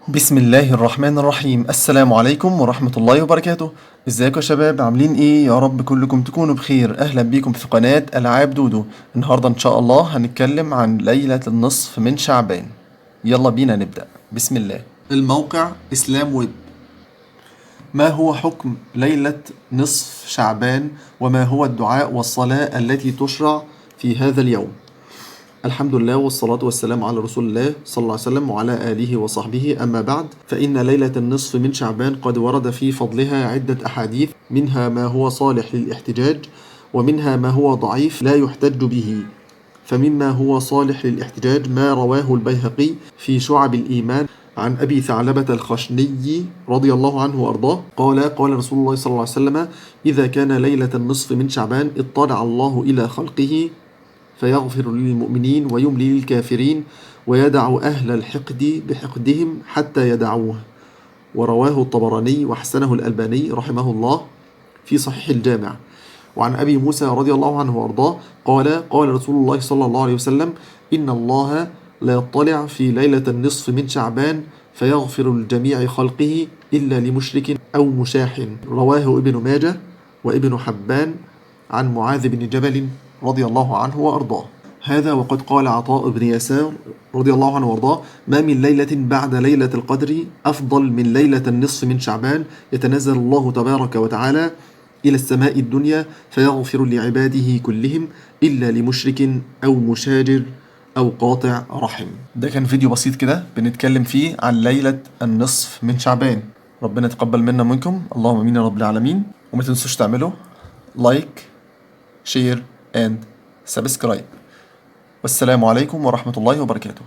بسم الله الرحمن الرحيم. السلام عليكم ورحمة الله وبركاته. ازيكم يا شباب؟ عاملين ايه؟ يا رب كلكم تكونوا بخير. اهلا بيكم في قناة العاب دودو. النهاردة ان شاء الله هنتكلم عن ليلة النصف من شعبان. يلا بينا نبدأ. بسم الله. الموقع اسلام ويب. ما هو حكم ليلة نصف شعبان؟ وما هو الدعاء والصلاة التي تشرع في هذا اليوم؟ الحمد لله والصلاة والسلام على رسول الله صلى الله عليه وسلم وعلى آله وصحبه. أما بعد، فإن ليلة النصف من شعبان قد ورد في فضلها عدة أحاديث، منها ما هو صالح للاحتجاج، ومنها ما هو ضعيف لا يحتج به. فمما هو صالح للاحتجاج ما رواه البيهقي في شعب الإيمان عن أبي ثعلبة الخشني رضي الله عنه وأرضاه قال رسول الله صلى الله عليه وسلم: إذا كان ليلة النصف من شعبان اطلع الله إلى خلقه فيغفر للمؤمنين ويملي للكافرين ويدع أهل الحقد بحقدهم حتى يدعوه. ورواه الطبراني وحسنه الألباني رحمه الله في صحيح الجامع. وعن أبي موسى رضي الله عنه وأرضاه قال رسول الله صلى الله عليه وسلم: إن الله لا يطلع في ليلة النصف من شعبان فيغفر لجميع خلقه إلا لمشرك أو مشاح. رواه ابن ماجه وابن حبان عن معاذ بن جبل رضي الله عنه وأرضاه. هذا وقد قال عطاء بن يسار رضي الله عنه وارضاه: ما من ليلة بعد ليلة القدر أفضل من ليلة النصف من شعبان، يتنزل الله تبارك وتعالى إلى السماء الدنيا فيغفر لعباده كلهم إلا لمشرك أو مشاجر أو قاطع رحم. ده كان فيديو بسيط كده بنتكلم فيه عن ليلة النصف من شعبان. ربنا يتقبل منا ومنكم، اللهم امين يا رب العالمين. وما تنسوش تعملوا لايك، شير اند سبسكرايب. والسلام عليكم ورحمة الله وبركاته.